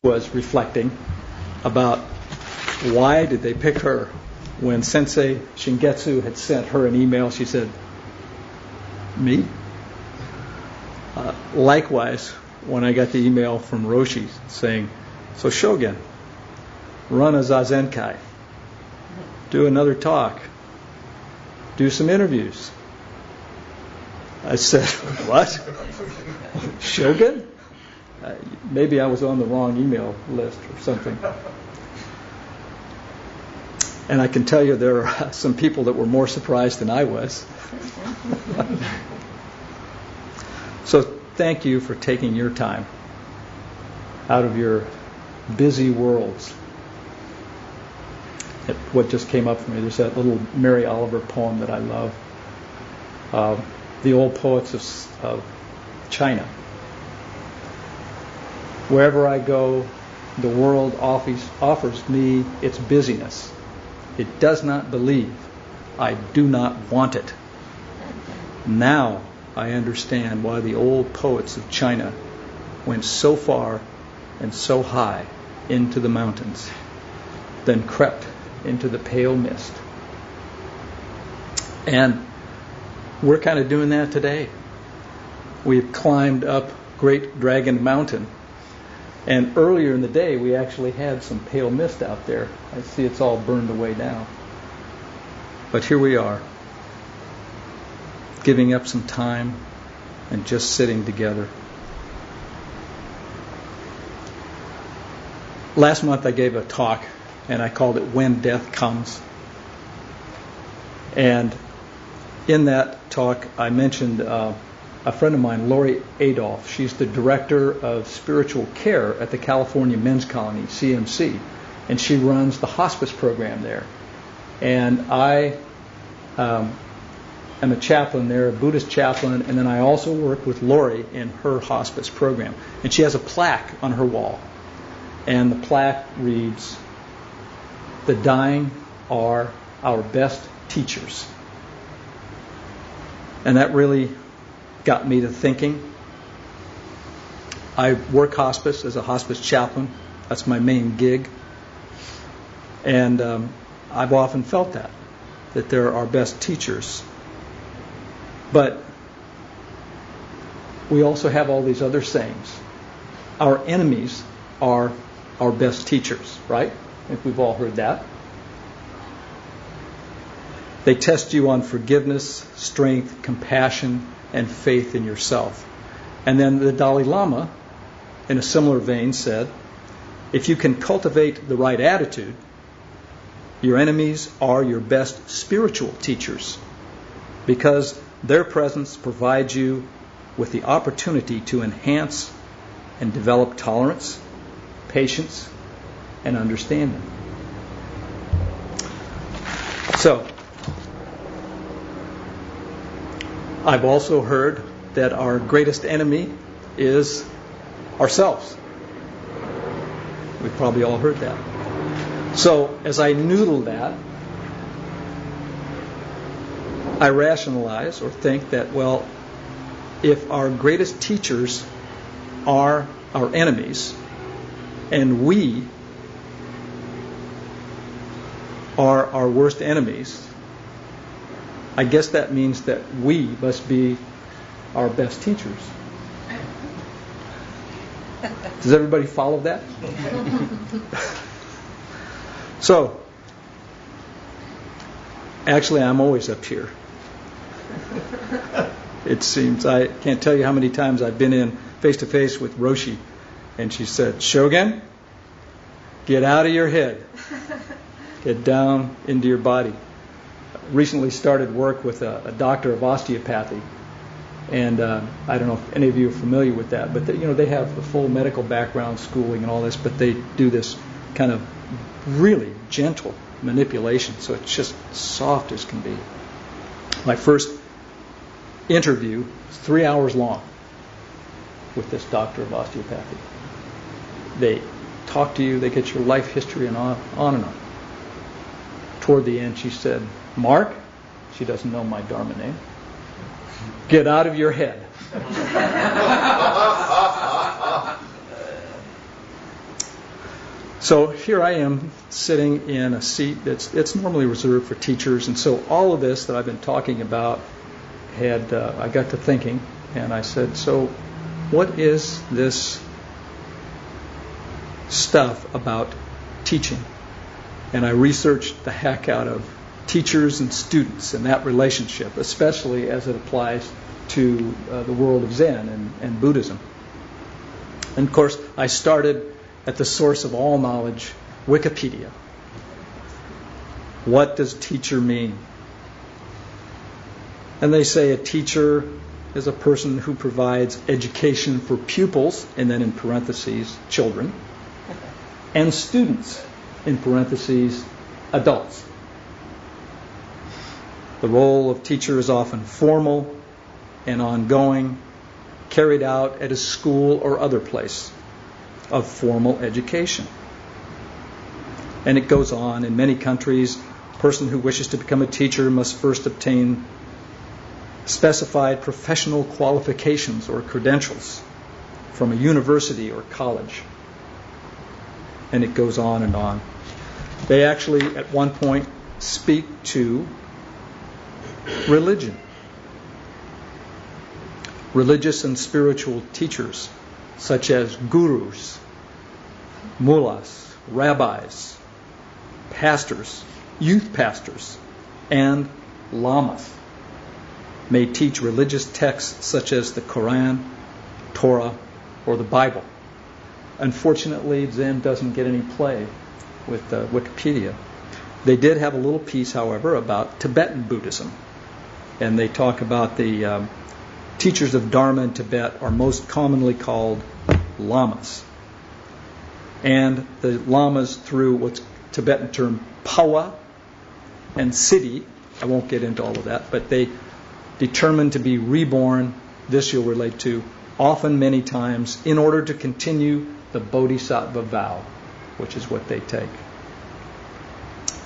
was reflecting about why did they pick her. When Sensei Shingetsu had sent her an email, she said, "Me?" Likewise, when I got the email from Roshi saying, "So Shōgen, run a Zazenkai, do another talk, do some interviews." I said, "What? Shōgen?" Maybe I was on the wrong email list or something. And I can tell you there are some people that were more surprised than I was. So thank you for taking your time out of your busy worlds. What just came up for me, there's that little Mary Oliver poem that I love. The old poets of China. Wherever I go, the world offers me its busyness. It does not believe. I do not want it. Now I understand why the old poets of China went so far and so high into the mountains, then crept into the pale mist. And we're kind of doing that today. We've climbed up Great Dragon Mountain. And earlier in the day, we actually had some pale mist out there. I see it's all burned away now. But here we are, giving up some time and just sitting together. Last month I gave a talk, and I called it When Death Comes. And in that talk, I mentioned a friend of mine, Lori Adolph. She's the director of spiritual care at the California Men's Colony, CMC, and she runs the hospice program there. And I am a chaplain there, a Buddhist chaplain, and then I also work with Lori in her hospice program. And she has a plaque on her wall, and the plaque reads, "The dying are our best teachers." And that really got me to thinking. I work hospice as a hospice chaplain. That's my main gig. And I've often felt that they're our best teachers. But we also have all these other sayings. Our enemies are our best teachers, right? I think we've all heard that. They test you on forgiveness, strength, compassion, and faith in yourself. And then the Dalai Lama, in a similar vein, said, if you can cultivate the right attitude, your enemies are your best spiritual teachers, because their presence provides you with the opportunity to enhance and develop tolerance, patience, and understanding. So, I've also heard that our greatest enemy is ourselves. We've probably all heard that. So, as I noodle that, I rationalize or think that, well, if our greatest teachers are our enemies, and we are our worst enemies, I guess that means that we must be our best teachers. Does everybody follow that? So, actually, I'm always up here. It seems. I can't tell you how many times I've been in face-to-face with Roshi, and she said, "Shōgen, get out of your head. Get down into your body." Recently started work with a doctor of osteopathy, and I don't know if any of you are familiar with that, but they have the full medical background, schooling, and all this, but they do this kind of really gentle manipulation, so it's just soft as can be. My first interview was 3 hours long with this doctor of osteopathy. They talk to you, they get your life history, and on and on. Toward the end, she said, "Mark," she doesn't know my Dharma name, "get out of your head." So here I am sitting in a seat it's normally reserved for teachers, and so all of this that I've been talking about I got to thinking, and I said, so what is this stuff about teaching? And I researched the heck out of teachers and students and that relationship, especially as it applies to the world of Zen and Buddhism. And of course, I started at the source of all knowledge, Wikipedia. What does teacher mean? And they say a teacher is a person who provides education for pupils, and then in parentheses, children, and students, in parentheses, adults. The role of teacher is often formal and ongoing, carried out at a school or other place of formal education. And it goes on. In many countries, a person who wishes to become a teacher must first obtain specified professional qualifications or credentials from a university or college. And it goes on and on. They actually, at one point, speak to religion. Religious and spiritual teachers, such as gurus, mullahs, rabbis, pastors, youth pastors, and lamas, may teach religious texts such as the Quran, Torah, or the Bible. Unfortunately, Zen doesn't get any play with Wikipedia. They did have a little piece, however, about Tibetan Buddhism. And they talk about the teachers of Dharma in Tibet are most commonly called lamas. And the lamas, through what's Tibetan term pawa and siddhi, I won't get into all of that, but they determined to be reborn, this you'll relate to, often many times, in order to continue the bodhisattva vow, which is what they take.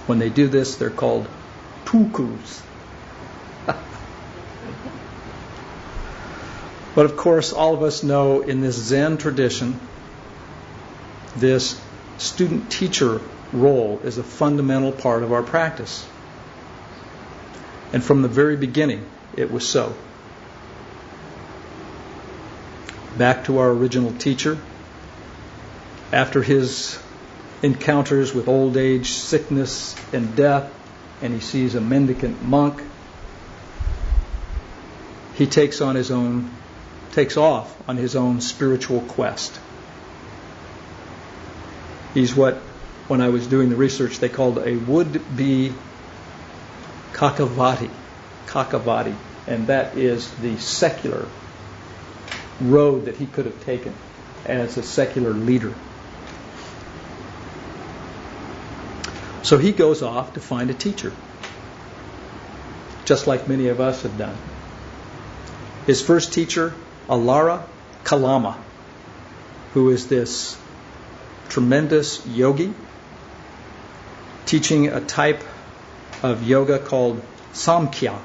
When they do this, they're called tukus. But of course, all of us know in this Zen tradition, this student-teacher role is a fundamental part of our practice. And from the very beginning, it was so. Back to our original teacher, after his encounters with old age, sickness, and death, and he sees a mendicant monk, he takes off on his own spiritual quest. He's what, when I was doing the research, they called a would-be kakavati, and that is the secular road that he could have taken as a secular leader. So he goes off to find a teacher, just like many of us have done. His first teacher, Alara Kalama, who is this tremendous yogi, teaching a type of yoga called Samkhya,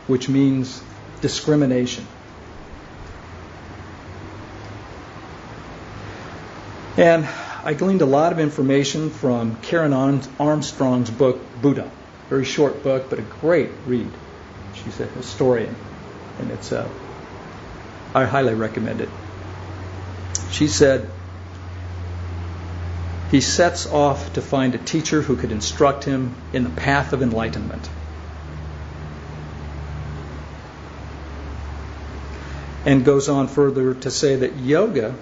which means discrimination. And I gleaned a lot of information from Karen Armstrong's book, Buddha. Very short book, but a great read. She's a historian, and I highly recommend it. She said, he sets off to find a teacher who could instruct him in the path of enlightenment. And goes on further to say that yoga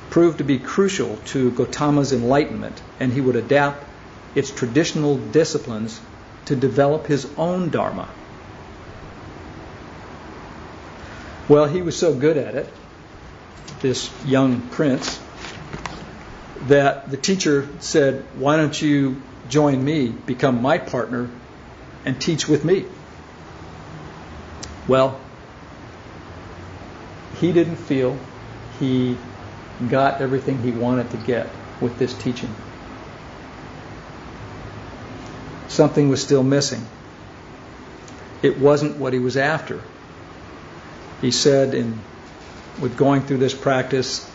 proved to be crucial to Gautama's enlightenment, and he would adapt its traditional disciplines to develop his own Dharma. Well, he was so good at it, this young prince, that the teacher said, why don't you join me, become my partner, and teach with me? Well, he didn't feel he got everything he wanted to get with this teaching. Something was still missing. It wasn't what he was after. He said, with going through this practice,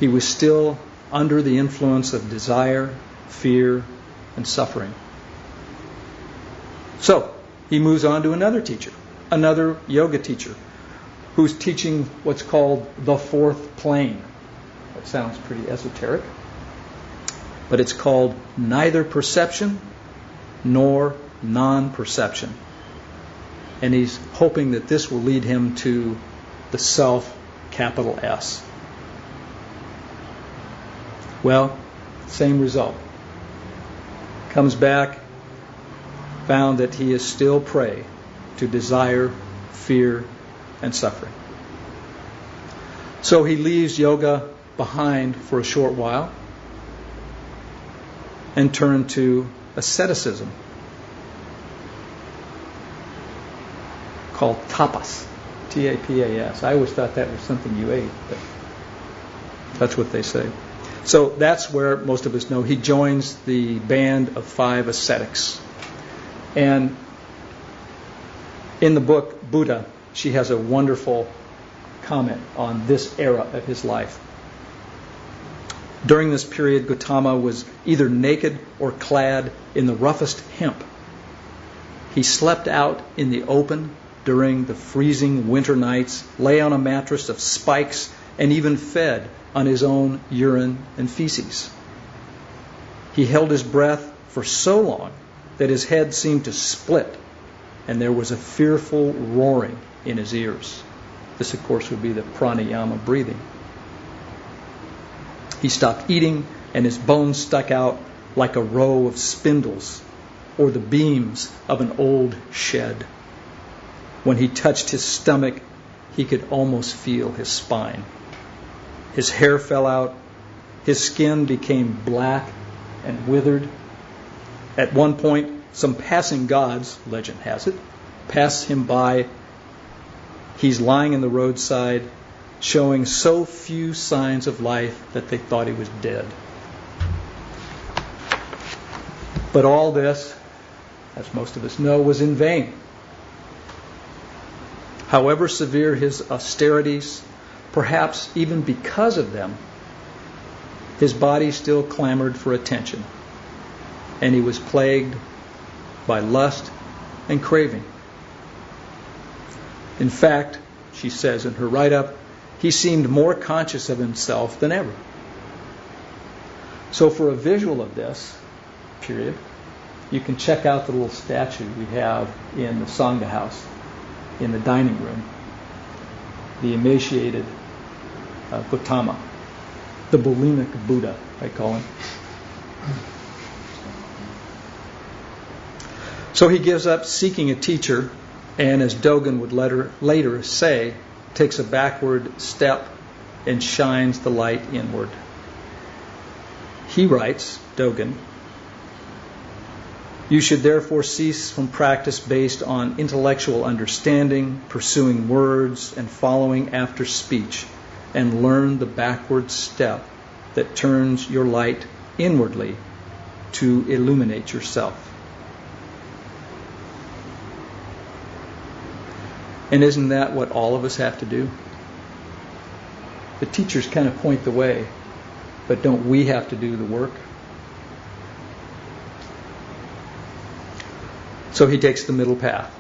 he was still under the influence of desire, fear, and suffering. So, he moves on to another teacher, another yoga teacher, who's teaching what's called the fourth plane. That sounds pretty esoteric. But it's called neither perception nor non-perception. And he's hoping that this will lead him to the self, capital S. Well, same result. Comes back, found that he is still prey to desire, fear, and suffering. So he leaves yoga behind for a short while and turned to asceticism, called tapas, T-A-P-A-S. I always thought that was something you ate, but that's what they say. So that's where most of us know he joins the band of 5 ascetics. And in the book Buddha, she has a wonderful comment on this era of his life. During this period, Gautama was either naked or clad in the roughest hemp. He slept out in the open during the freezing winter nights, lay on a mattress of spikes, and even fed on his own urine and feces. He held his breath for so long that his head seemed to split, and there was a fearful roaring in his ears. This, of course, would be the pranayama breathing. He stopped eating, and his bones stuck out like a row of spindles or the beams of an old shed. When he touched his stomach, he could almost feel his spine. His hair fell out. His skin became black and withered. At one point, some passing gods, legend has it, pass him by. He's lying in the roadside, showing so few signs of life that they thought he was dead. But all this, as most of us know, was in vain. However severe his austerities, perhaps even because of them, his body still clamored for attention, and he was plagued by lust and craving. In fact, she says in her write-up, he seemed more conscious of himself than ever. So for a visual of this period, you can check out the little statue we have in the Sangha house, in the dining room, the emaciated Gautama, the bulimic Buddha, I call him. So he gives up seeking a teacher, and as Dogen would later say, takes a backward step and shines the light inward. He writes, Dogen, "You should therefore cease from practice based on intellectual understanding, pursuing words, and following after speech, and learn the backward step that turns your light inwardly to illuminate yourself." And isn't that what all of us have to do? The teachers kind of point the way, but don't we have to do the work? So he takes the middle path.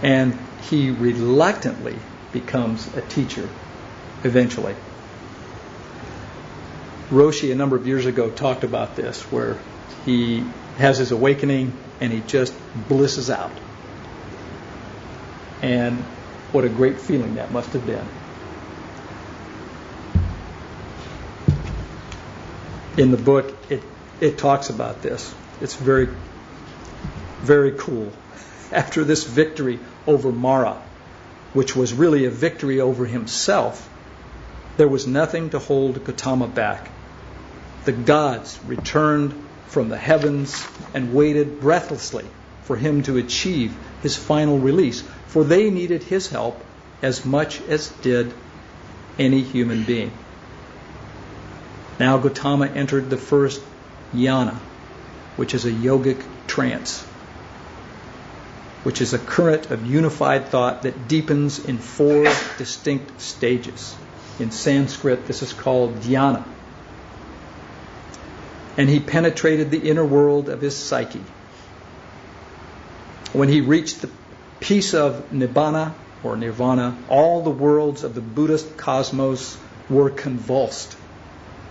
And he reluctantly becomes a teacher eventually. Roshi, a number of years ago, talked about this, where he has his awakening and he just blisses out. And what a great feeling that must have been. In the book, it talks about this. It's very, very cool. After this victory over Mara, which was really a victory over himself, there was nothing to hold Gautama back. The gods returned from the heavens and waited breathlessly for him to achieve his final release, for they needed his help as much as did any human being. Now Gautama entered the first jhana, which is a yogic trance, which is a current of unified thought that deepens in 4 distinct stages. In Sanskrit, this is called dhyana. And he penetrated the inner world of his psyche. When he reached the peace of nibbana, or nirvana, all the worlds of the Buddhist cosmos were convulsed.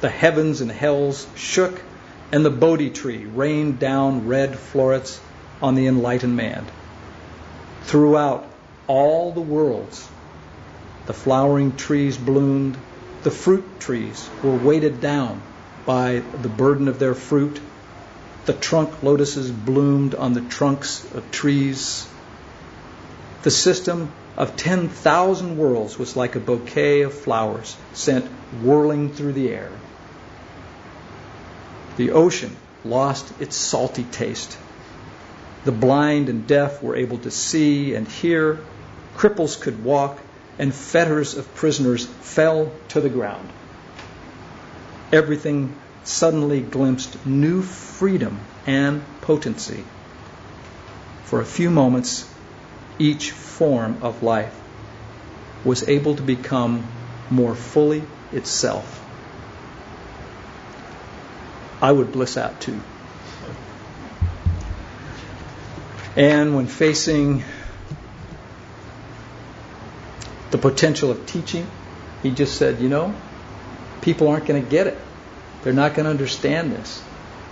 The heavens and hells shook, and the Bodhi tree rained down red florets on the enlightened man. Throughout all the worlds, the flowering trees bloomed, the fruit trees were weighted down by the burden of their fruit, the trunk lotuses bloomed on the trunks of trees. The system of 10,000 worlds was like a bouquet of flowers sent whirling through the air. The ocean lost its salty taste. The blind and deaf were able to see and hear. Cripples could walk, and fetters of prisoners fell to the ground. Everything suddenly glimpsed new freedom and potency. For a few moments, each form of life was able to become more fully itself. I would bliss out too. And when facing the potential of teaching, he just said, people aren't going to get it. They're not going to understand this.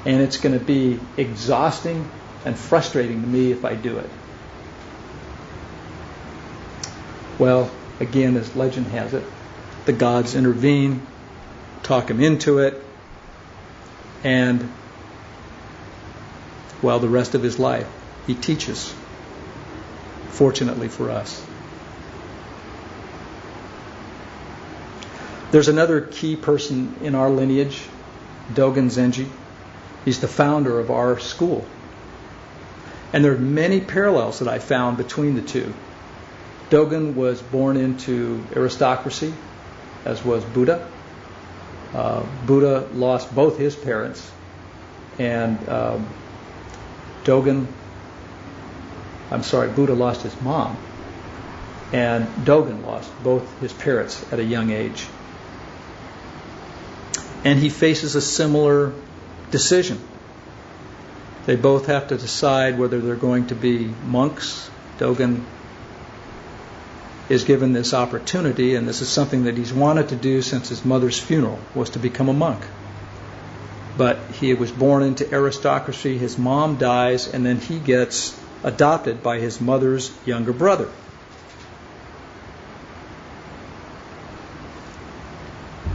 And it's going to be exhausting and frustrating to me if I do it. Well, again, as legend has it, the gods intervene, talk him into it, and, the rest of his life, he teaches, fortunately for us. There's another key person in our lineage, Dogen Zenji. He's the founder of our school. And there are many parallels that I found between the two. Dogen was born into aristocracy, as was Buddha. Buddha lost both his parents, and Buddha lost his mom, and Dogen lost both his parents at a young age. And he faces a similar decision. They both have to decide whether they're going to be monks. Dogen is given this opportunity, and this is something that he's wanted to do since his mother's funeral, was to become a monk. But he was born into aristocracy, his mom dies, and then he gets adopted by his mother's younger brother.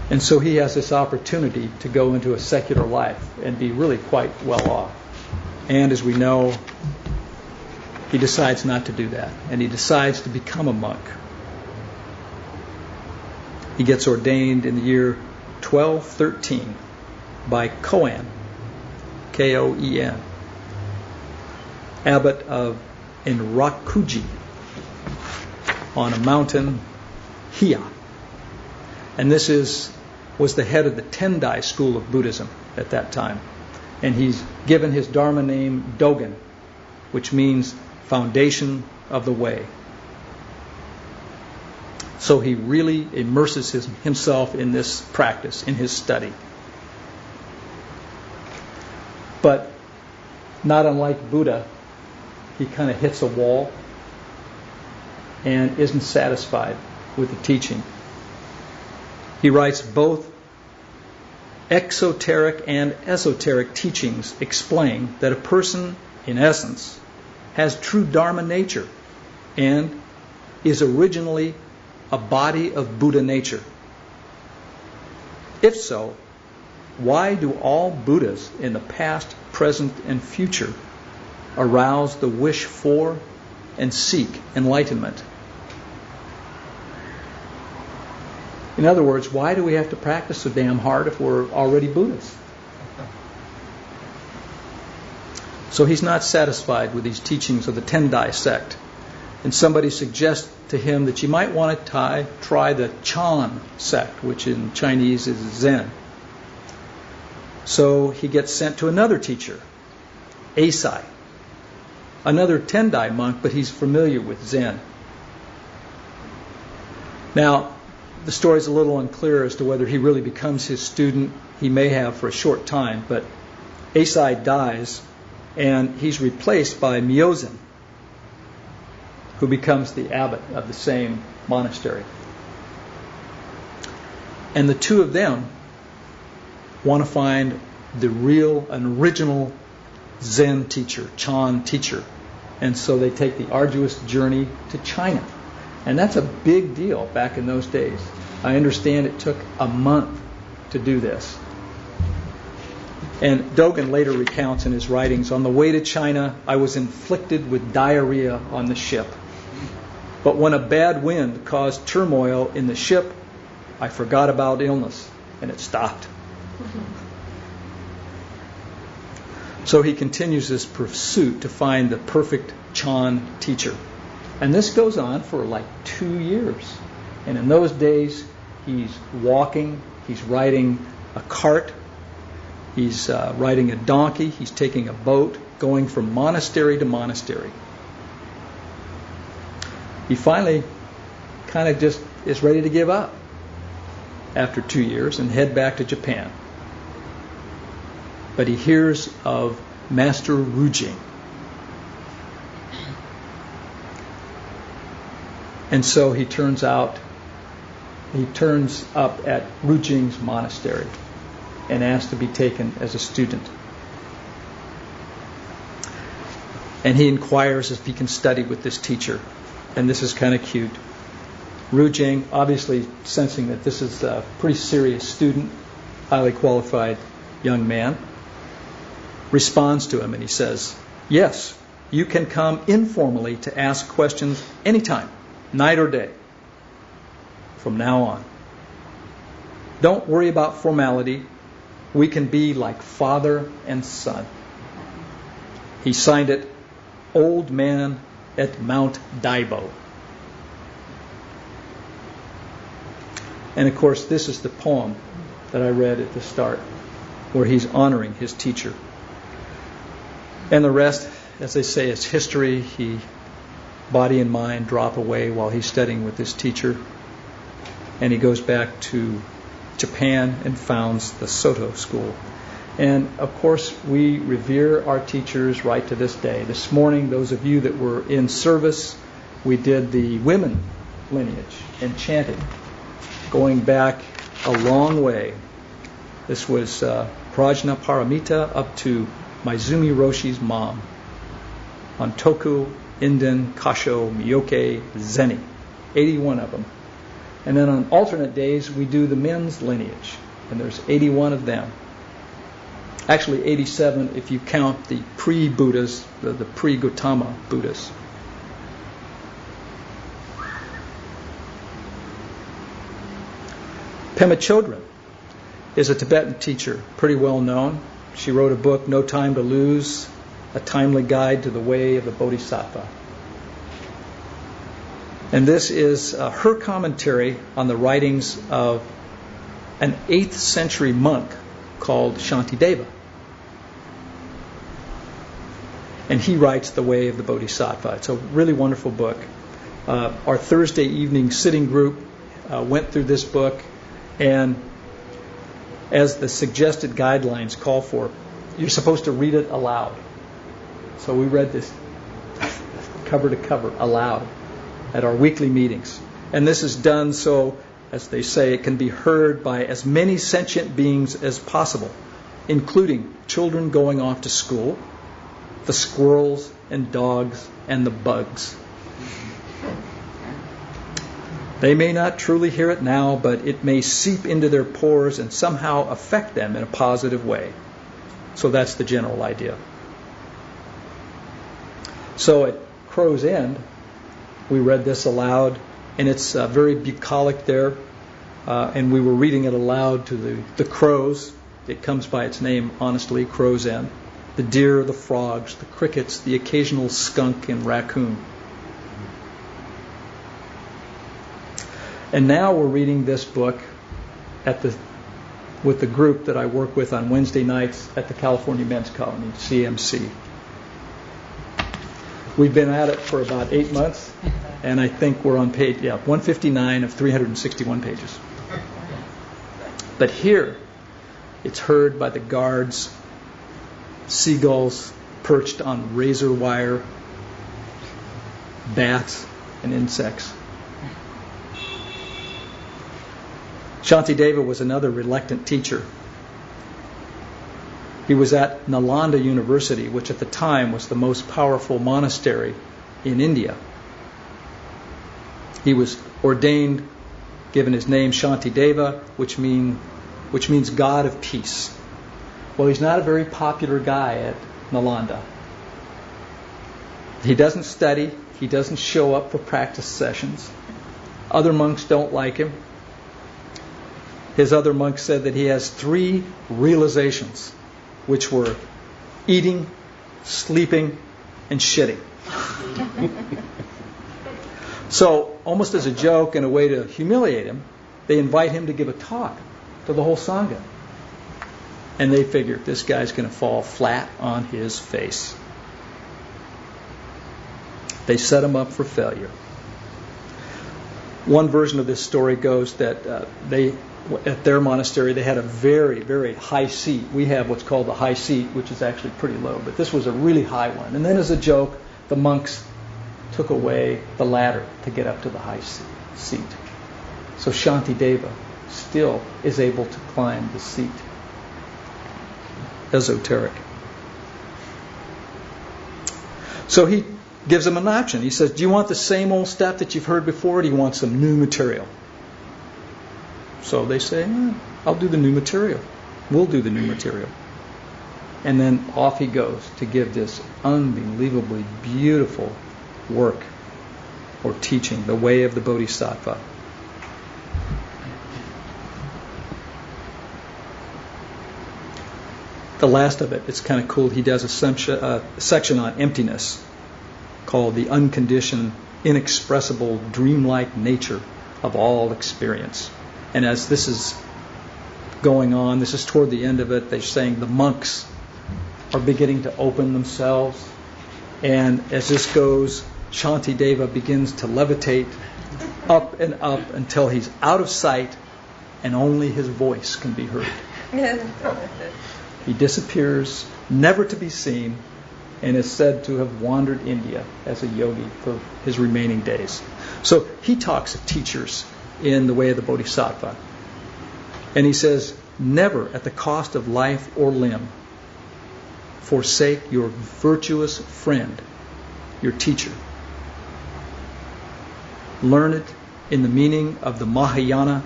And so he has this opportunity to go into a secular life and be really quite well off. And as we know, he decides not to do that, and he decides to become a monk. He gets ordained in the year 1213 by Koen, Koen, abbot of Enrakuji, on a mountain, Hiya. And this was the head of the Tendai school of Buddhism at that time. And he's given his Dharma name Dogen, which means foundation of the way. So he really immerses himself in this practice, in his study. But not unlike Buddha, he kind of hits a wall and isn't satisfied with the teaching. He writes, both exoteric and esoteric teachings explain that a person, in essence, has true Dharma nature and is originally a body of Buddha nature. If so, why do all Buddhas in the past, present, and future arouse the wish for and seek enlightenment? In other words, why do we have to practice so damn hard if we're already Buddhists? So he's not satisfied with these teachings of the Tendai sect. And somebody suggests to him that you might want to try the Chan sect, which in Chinese is Zen. So he gets sent to another teacher, Eisai, another Tendai monk, but he's familiar with Zen. Now, the story's a little unclear as to whether he really becomes his student. He may have for a short time, but Eisai dies, and he's replaced by Myozen, who becomes the abbot of the same monastery. And the two of them want to find the real and original Zen teacher, Chan teacher. And so they take the arduous journey to China. And that's a big deal back in those days. I understand it took a month to do this. And Dogen later recounts in his writings, on the way to China, I was inflicted with diarrhea on the ship. But when a bad wind caused turmoil in the ship, I forgot about illness, and it stopped. So he continues this pursuit to find the perfect Chan teacher. And this goes on for like 2 years. And in those days, he's walking, he's riding a cart, he's riding a donkey, he's taking a boat, going from monastery to monastery. He finally kind of just is ready to give up after 2 years and head back to Japan. But he hears of Master Rujing. And so he turns up at Rujing's monastery and asks to be taken as a student. And he inquires if he can study with this teacher. And this is kind of cute. Rujing, obviously sensing that this is a pretty serious student, highly qualified young man, responds to him and he says, yes, you can come informally to ask questions anytime, night or day, from now on. Don't worry about formality. We can be like father and son. He signed it, Old Man at Mount Daibo. And of course, this is the poem that I read at the start, where he's honoring his teacher. And the rest, as they say, is history. Body and mind drop away while he's studying with this teacher. And he goes back to Japan and founds the Soto school. And of course, we revere our teachers right to this day. This morning, those of you that were in service, we did the women lineage and chanted, going back a long way. This was Prajna Paramita up to Maizumi Roshi's mom, on Toku, Inden, Kasho, Miyoke, Zeni, 81 of them. And then on alternate days, we do the men's lineage, and there's 81 of them. Actually, 87 if you count the pre-Buddhas, the pre-Gautama Buddhas. Pema Chodron is a Tibetan teacher, pretty well known. She wrote a book, No Time to Lose, A Timely Guide to the Way of the Bodhisattva. And this is her commentary on the writings of an 8th century monk called Shantideva. And he writes The Way of the Bodhisattva. It's a really wonderful book. Our Thursday evening sitting group went through this book, and as the suggested guidelines call for, you're supposed to read it aloud. So we read this cover to cover aloud at our weekly meetings. And this is done so, as they say, it can be heard by as many sentient beings as possible, including children going off to school, the squirrels and dogs and the bugs. They may not truly hear it now, but it may seep into their pores and somehow affect them in a positive way. So that's the general idea. So at Crow's End, we read this aloud, and it's very bucolic there, and we were reading it aloud to the crows. It comes by its name, honestly, Crow's End. The deer, the frogs, the crickets, the occasional skunk and raccoon. And now we're reading this book with the group that I work with on Wednesday nights at the California Men's Colony, CMC. We've been at it for about 8 months, and I think we're on page 159 of 361 pages. But here, it's heard by the guards, seagulls perched on razor wire, bats, and insects. Shantideva was another reluctant teacher. He was at Nalanda University, which at the time was the most powerful monastery in India. He was ordained, given his name Shantideva, which means God of peace. Well, he's not a very popular guy at Nalanda. He doesn't study. He doesn't show up for practice sessions. Other monks don't like him. His other monks said that he has 3 realizations, which were eating, sleeping, and shitting. So, almost as a joke and a way to humiliate him, they invite him to give a talk to the whole Sangha. And they figure this guy's going to fall flat on his face. They set him up for failure. One version of this story goes that at their monastery, they had a very, very high seat. We have what's called the high seat, which is actually pretty low, but this was a really high one. And then as a joke, the monks took away the ladder to get up to the high seat. So Shantideva still is able to climb the seat. Esoteric. So he gives them an option. He says, do you want the same old stuff that you've heard before, or do you want some new material? So they say, I'll do the new material. We'll do the new material. And then off he goes to give this unbelievably beautiful work or teaching, the way of the Bodhisattva. The last of it, it's kind of cool. He does a section on emptiness called the unconditioned, inexpressible, dreamlike nature of all experience. And as this is going on, this is toward the end of it, they're saying the monks are beginning to open themselves. And as this goes, Shantideva begins to levitate up and up until he's out of sight and only his voice can be heard. He disappears, never to be seen, and is said to have wandered India as a yogi for his remaining days. So he talks of teachers in the way of the Bodhisattva. And he says, never at the cost of life or limb forsake your virtuous friend, your teacher. Learn it in the meaning of the Mahayana,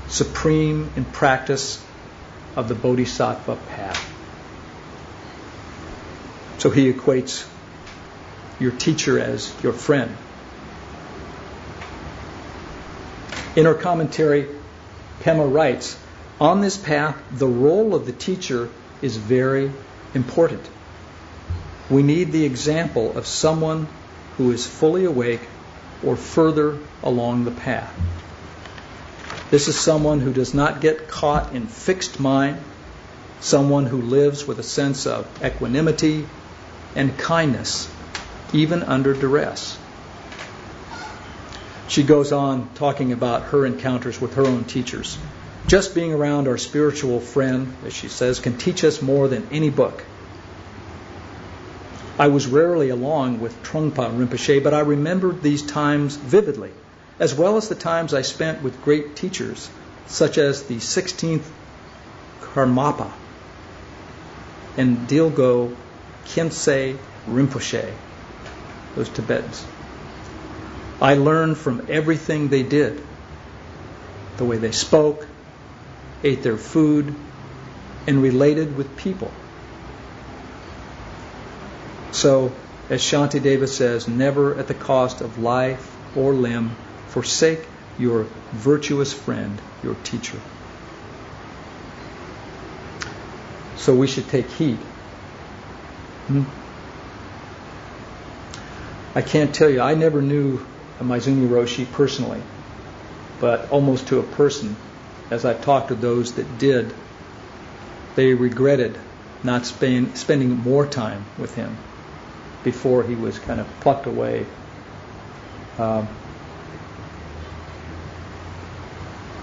supreme in practice of the Bodhisattva path. So he equates your teacher as your friend. In her commentary, Pema writes, on this path, the role of the teacher is very important. We need the example of someone who is fully awake or further along the path. This is someone who does not get caught in fixed mind, someone who lives with a sense of equanimity and kindness, even under duress. She goes on talking about her encounters with her own teachers. Just being around our spiritual friend, as she says, can teach us more than any book. I was rarely along with Trungpa Rinpoche, but I remembered these times vividly, as well as the times I spent with great teachers, such as the 16th Karmapa and Dilgo Khyentse Rinpoche, those Tibetans. I learned from everything they did, the way they spoke, ate their food, and related with people. So, as Shantideva says, never at the cost of life or limb forsake your virtuous friend, your teacher. So we should take heed. I can't tell you, I never knew Maizumi Roshi personally, but almost to a person, as I've talked to those that did, they regretted not spending more time with him. before he was kind of plucked away.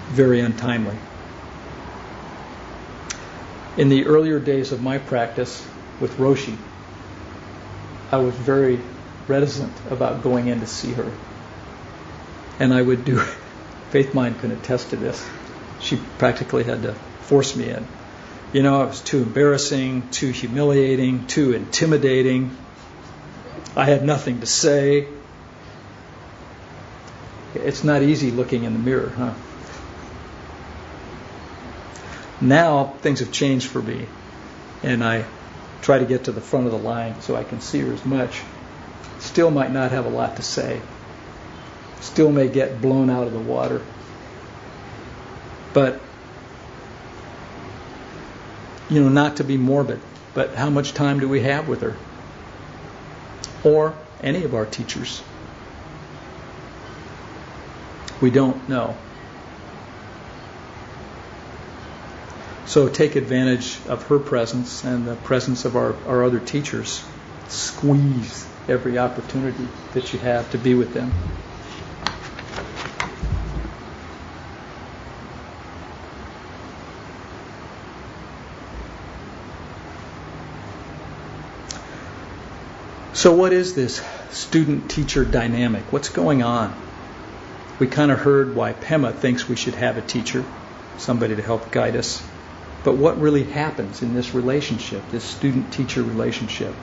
Very untimely. In the earlier days of my practice with Roshi, I was very reticent about going in to see her. And I would do, Faith Mind can attest to this. She practically had to force me in. You know, it was too embarrassing, too humiliating, too intimidating. I had nothing to say. It's not easy looking in the mirror, huh? Now things have changed for me, and I try to get to the front of the line so I can see her as much. Still might not have a lot to say. Still may get blown out of the water. But, you know, not to be morbid, but how much time do we have with her? Or any of our teachers? We don't know. So take advantage of her presence and the presence of our other teachers. Squeeze every opportunity that you have to be with them. So what is this student-teacher dynamic? What's going on? We kind of heard why Pema thinks we should have a teacher, somebody to help guide us. But what really happens in this relationship, this student-teacher relationship?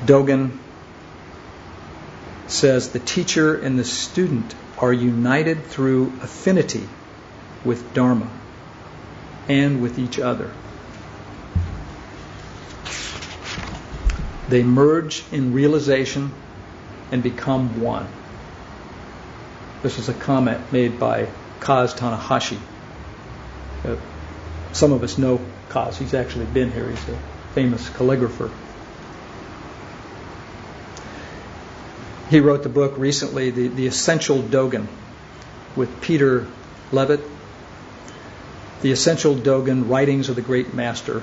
Dogen says the teacher and the student are united through affinity with Dharma and with each other. They merge in realization and become one. This is a comment made by Kaz Tanahashi. Some of us know Kaz. He's actually been here. He's a famous calligrapher. He wrote the book recently, The Essential Dogen, with Peter Levitt. The Essential Dogen, Writings of the Great Master,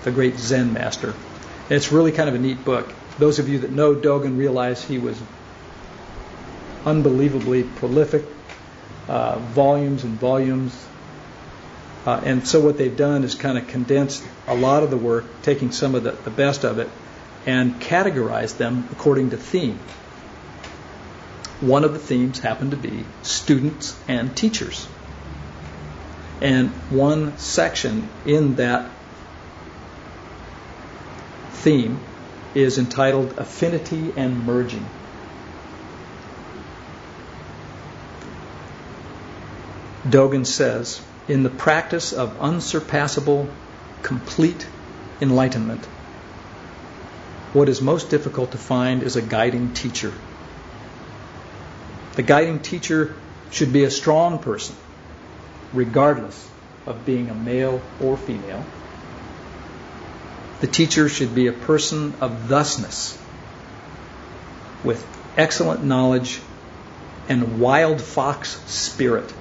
the Great Zen Master. And it's really kind of a neat book. Those of you that know Dogen realize he was unbelievably prolific, volumes and volumes. And so what they've done is kind of condensed a lot of the work, taking some of the best of it, and categorized them according to theme. One of the themes happened to be students and teachers. And one section in that theme is entitled Affinity and Merging. Dogen says, in the practice of unsurpassable, complete enlightenment, what is most difficult to find is a guiding teacher. The guiding teacher should be a strong person, regardless of being a male or female. The teacher should be a person of thusness, with excellent knowledge and wild fox spirit.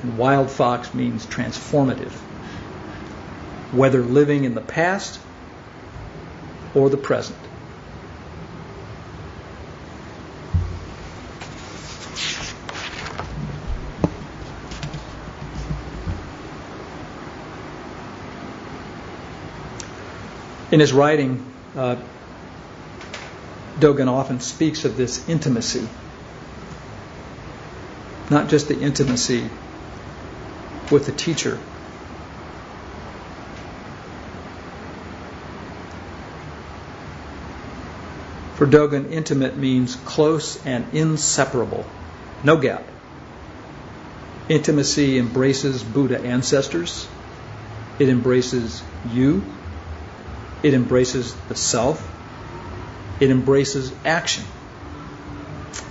And wild fox means transformative, whether living in the past or the present. In his writing, Dogen often speaks of this intimacy, not just the intimacy with the teacher, for Dogen, intimate means close and inseparable, no gap. Intimacy embraces Buddha ancestors. It embraces you. It embraces the self. It embraces action.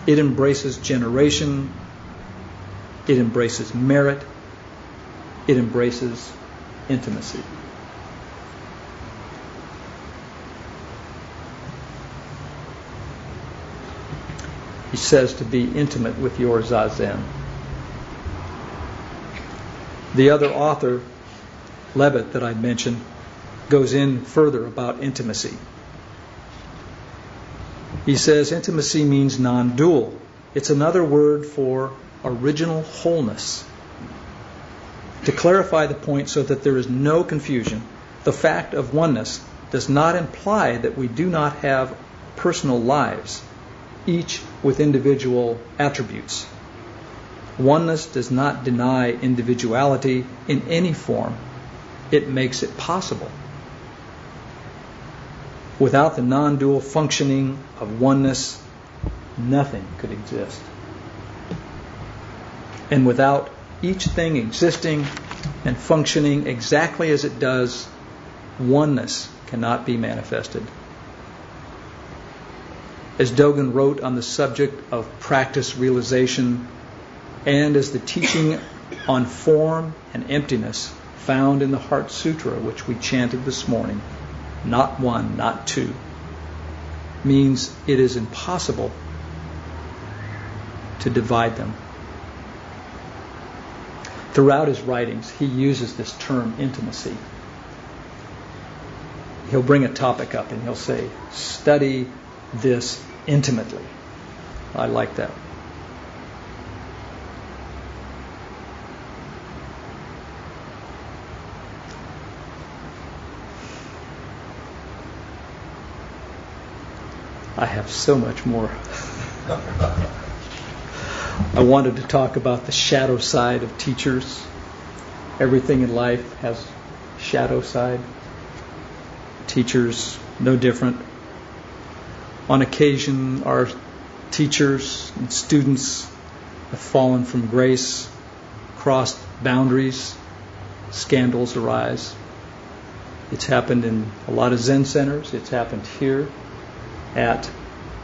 It embraces generation. It embraces merit. It embraces intimacy. He says to be intimate with your zazen. The other author, Levitt, that I mentioned, goes in further about intimacy. He says intimacy means non-dual. It's another word for original wholeness. To clarify the point so that there is no confusion, the fact of oneness does not imply that we do not have personal lives, each with individual attributes. Oneness does not deny individuality in any form. It makes it possible. Without the non-dual functioning of oneness, nothing could exist. And without each thing existing and functioning exactly as it does, oneness cannot be manifested. As Dogen wrote on the subject of practice realization, and as the teaching on form and emptiness found in the Heart Sutra, which we chanted this morning, not one, not two, means it is impossible to divide them. Throughout his writings, he uses this term intimacy. He'll bring a topic up and he'll say, study this intimately. I like that. I have so much more. I wanted to talk about the shadow side of teachers. Everything in life has shadow side. Teachers, no different. On occasion, our teachers and students have fallen from grace, crossed boundaries, scandals arise. It's happened in a lot of Zen centers. It's happened here at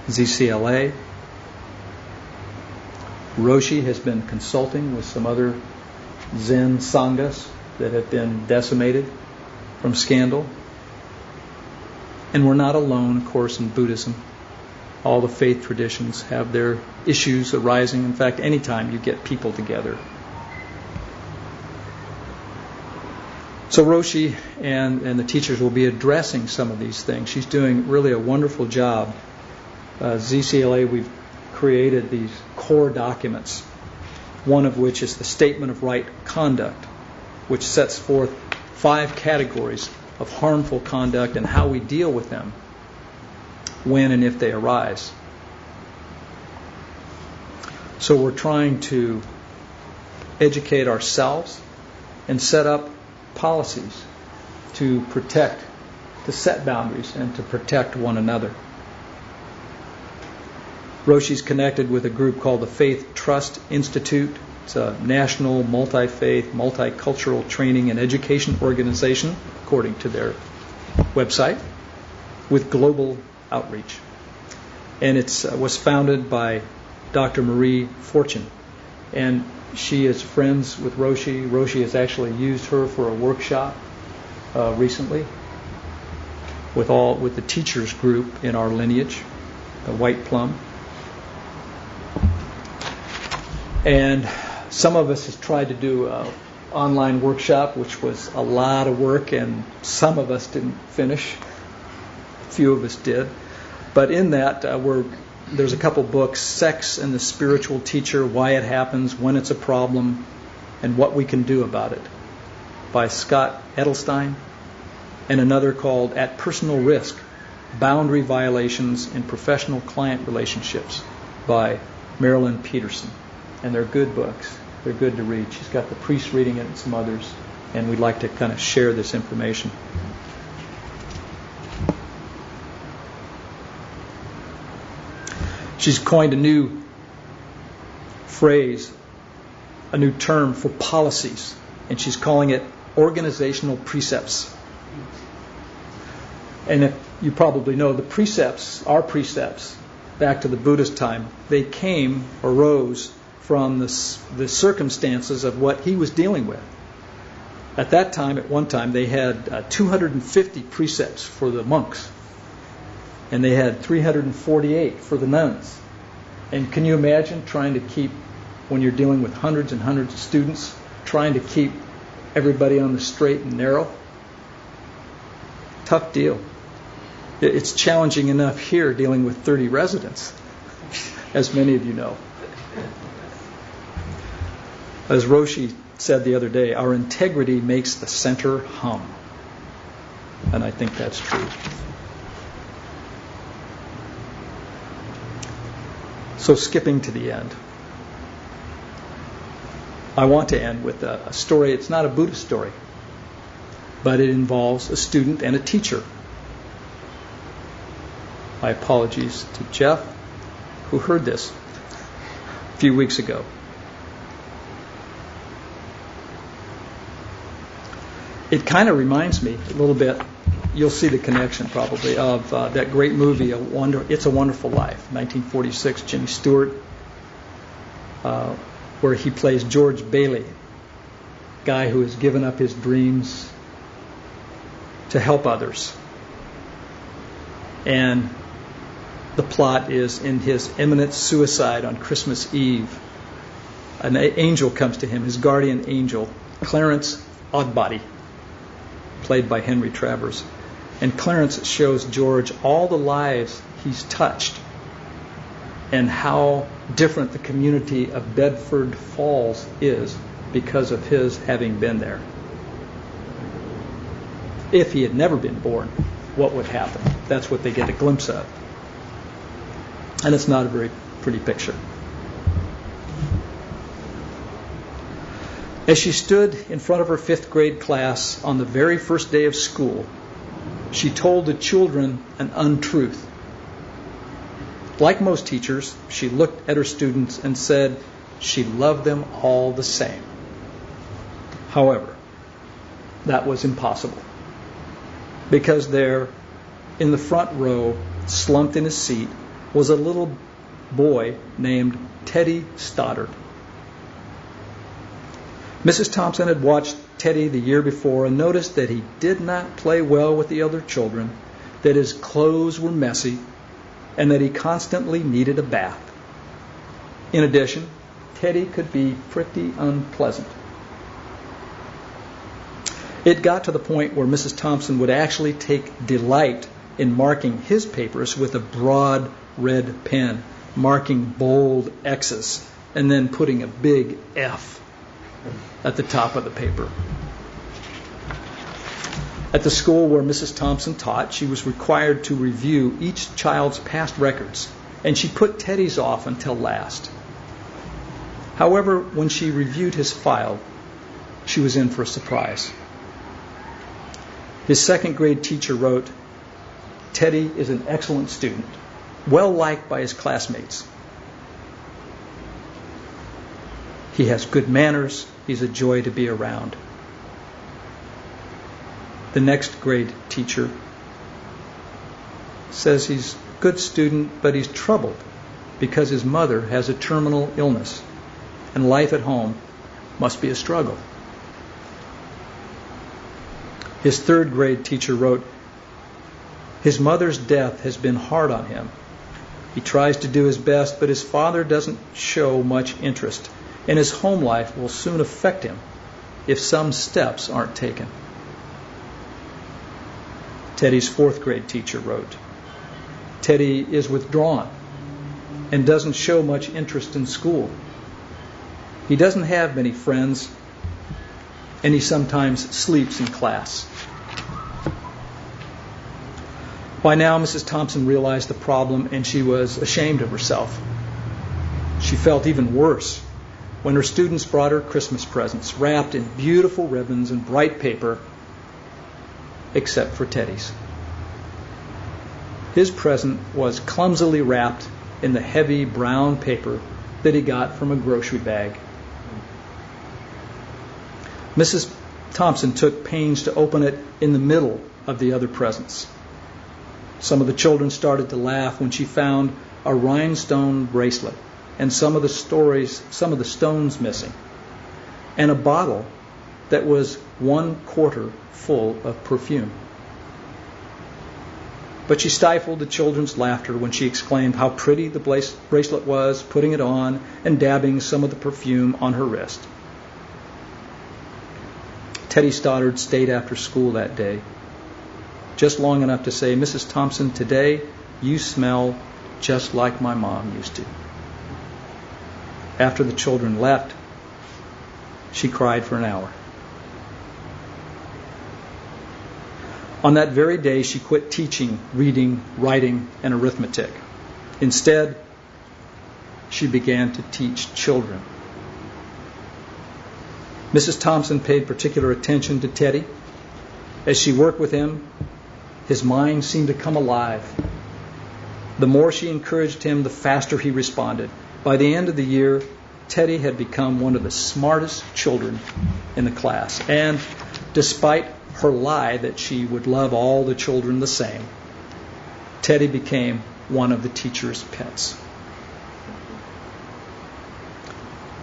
ZCLA. Roshi has been consulting with some other Zen sanghas that have been decimated from scandal. And we're not alone, of course, in Buddhism. All the faith traditions have their issues arising. In fact, anytime you get people together. So Roshi and the teachers will be addressing some of these things. She's doing really a wonderful job. ZCLA, we've created these core documents, one of which is the Statement of Right Conduct, which sets forth 5 categories of harmful conduct and how we deal with them when and if they arise. So we're trying to educate ourselves and set up policies to protect, to set boundaries and to protect one another. Roshi's connected with a group called the Faith Trust Institute. It's a national multi-faith, multicultural training and education organization, according to their website, with global outreach. And it was founded by Dr. Marie Fortune. And she is friends with Roshi. Roshi has actually used her for a workshop recently with the teachers group in our lineage, the White Plum. And some of us has tried to do an online workshop, which was a lot of work, and some of us didn't finish. A few of us did. But in that, there's a couple books, Sex and the Spiritual Teacher, Why It Happens, When It's a Problem, and What We Can Do About It, by Scott Edelstein, and another called At Personal Risk, Boundary Violations in Professional Client Relationships, by Marilyn Peterson. And they're good books. They're good to read. She's got the priest reading it and some others, and we'd like to kind of share this information. She's coined a new phrase, a new term for policies, and she's calling it organizational precepts. And if you probably know, the precepts, our precepts, back to the Buddhist time, they arose from the circumstances of what he was dealing with. At that time, at one time, they had 250 precepts for the monks, and they had 348 for the nuns. And can you imagine trying to keep, when you're dealing with hundreds and hundreds of students, trying to keep everybody on the straight and narrow? Tough deal. It's challenging enough here dealing with 30 residents, as many of you know. As Roshi said the other day, our integrity makes the center hum. And I think that's true. So skipping to the end. I want to end with a story. It's not a Buddhist story, but it involves a student and a teacher. My apologies to Jeff, who heard this a few weeks ago. It kind of reminds me a little bit, you'll see the connection probably, of that great movie, It's a Wonderful Life, 1946, Jimmy Stewart, where he plays George Bailey, guy who has given up his dreams to help others. And the plot is, in his imminent suicide on Christmas Eve, an angel comes to him, his guardian angel, Clarence Oddbody, played by Henry Travers. And Clarence shows George all the lives he's touched and how different the community of Bedford Falls is because of his having been there. If he had never been born, what would happen? That's what they get a glimpse of. And it's not a very pretty picture. As she stood in front of her 5th grade class on the very first day of school, she told the children an untruth. Like most teachers, she looked at her students and said she loved them all the same. However, that was impossible, because there, in the front row, slumped in his seat, was a little boy named Teddy Stoddard. Mrs. Thompson had watched Teddy the year before and noticed that he did not play well with the other children, that his clothes were messy, and that he constantly needed a bath. In addition, Teddy could be pretty unpleasant. It got to the point where Mrs. Thompson would actually take delight in marking his papers with a broad red pen, marking bold X's, and then putting a big F at the top of the paper. At the school where Mrs. Thompson taught, she was required to review each child's past records, and she put Teddy's off until last. However, when she reviewed his file, she was in for a surprise. His 2nd grade teacher wrote, "Teddy is an excellent student, well liked by his classmates. He has good manners. He's a joy to be around." The next grade teacher says he's a good student, but he's troubled because his mother has a terminal illness, and life at home must be a struggle. His 3rd grade teacher wrote, "His mother's death has been hard on him. He tries to do his best, but his father doesn't show much interest, and his home life will soon affect him if some steps aren't taken." Teddy's 4th grade teacher wrote, "Teddy is withdrawn and doesn't show much interest in school. He doesn't have many friends, and he sometimes sleeps in class." By now, Mrs. Thompson realized the problem, and she was ashamed of herself. She felt even worse when her students brought her Christmas presents, wrapped in beautiful ribbons and bright paper, except for Teddy's. His present was clumsily wrapped in the heavy brown paper that he got from a grocery bag. Mrs. Thompson took pains to open it in the middle of the other presents. Some of the children started to laugh when she found a rhinestone bracelet and some of the stones missing, and a bottle that was 1/4 full of perfume. But she stifled the children's laughter when she exclaimed how pretty the bracelet was, putting it on and dabbing some of the perfume on her wrist. Teddy Stoddard stayed after school that day. just long enough to say, "Mrs. Thompson, today you smell just like my mom used to." After the children left, she cried for an hour. On that very day, she quit teaching, reading, writing, and arithmetic. Instead, she began to teach children. Mrs. Thompson paid particular attention to Teddy. As she worked with him, his mind seemed to come alive. The more she encouraged him, the faster he responded. By the end of the year, Teddy had become one of the smartest children in the class. And despite her lie that she would love all the children the same, Teddy became one of the teacher's pets.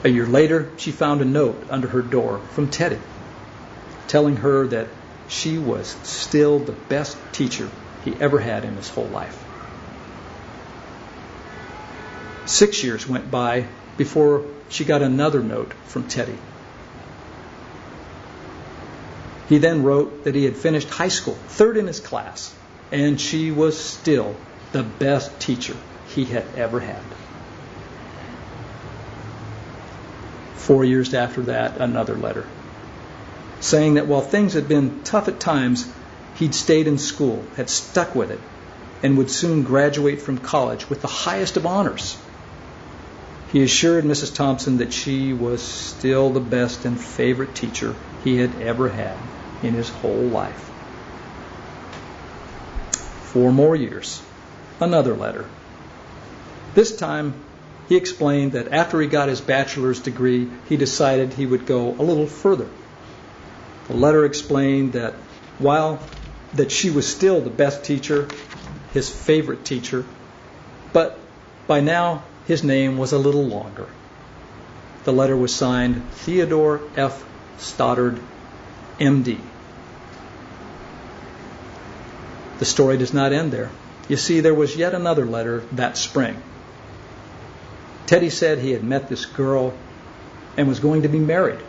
A year later, she found a note under her door from Teddy, telling her that she was still the best teacher he ever had in his whole life. 6 years went by before she got another note from Teddy. He then wrote that he had finished high school, third in his class, and she was still the best teacher he had ever had. 4 years after that, another letter, saying that while things had been tough at times, he'd stayed in school, had stuck with it, and would soon graduate from college with the highest of honors. He assured Mrs. Thompson that she was still the best and favorite teacher he had ever had in his whole life. 4 more years, another letter. This time, he explained that after he got his bachelor's degree, he decided he would go a little further. The letter explained that that she was still the best teacher, his favorite teacher, but by now his name was a little longer. The letter was signed Theodore F. Stoddard, M.D. The story does not end there. You see, there was yet another letter that spring. Teddy said he had met this girl and was going to be married.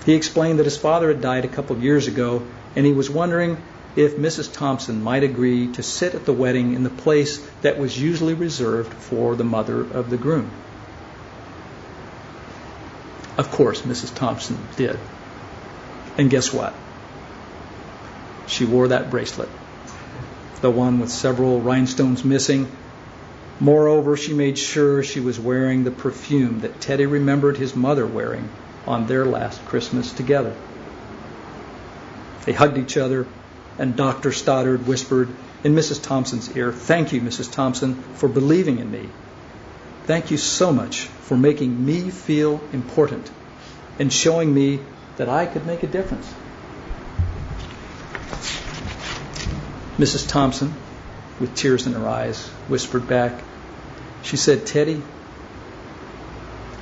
He explained that his father had died a couple of years ago, and he was wondering if Mrs. Thompson might agree to sit at the wedding in the place that was usually reserved for the mother of the groom. Of course, Mrs. Thompson did. And guess what? She wore that bracelet, the one with several rhinestones missing. Moreover, she made sure she was wearing the perfume that Teddy remembered his mother wearing on their last Christmas together. They hugged each other, and Dr. Stoddard whispered in Mrs. Thompson's ear, "Thank you, Mrs. Thompson, for believing in me. Thank you so much for making me feel important and showing me that I could make a difference." Mrs. Thompson, with tears in her eyes, whispered back. She said, "Teddy,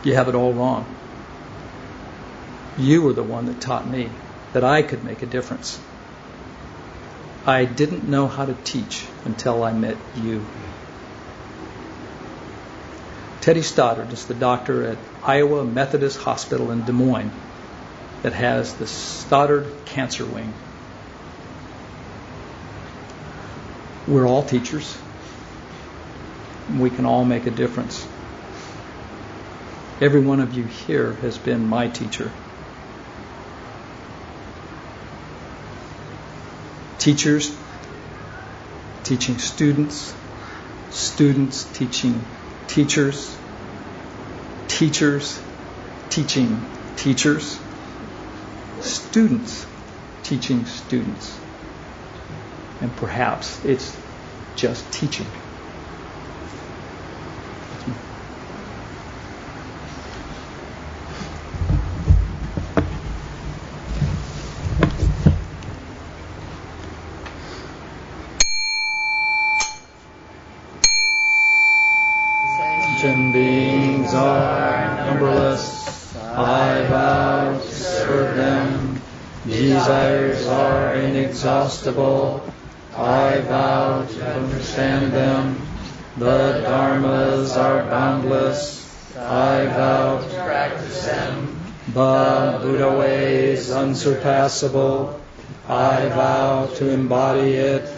you have it all wrong. You were the one that taught me that I could make a difference. I didn't know how to teach until I met you." Teddy Stoddard is the doctor at Iowa Methodist Hospital in Des Moines that has the Stoddard Cancer Wing. We're all teachers. We can all make a difference. Every one of you here has been my teacher. Teachers teaching students, students teaching teachers, teachers teaching teachers, students teaching students. And perhaps it's just teaching. Sentient beings are numberless. I vow to serve them. Desires are inexhaustible. I vow to understand them. The Dharmas are boundless. I vow to practice them. The Buddha way is unsurpassable. I vow to embody it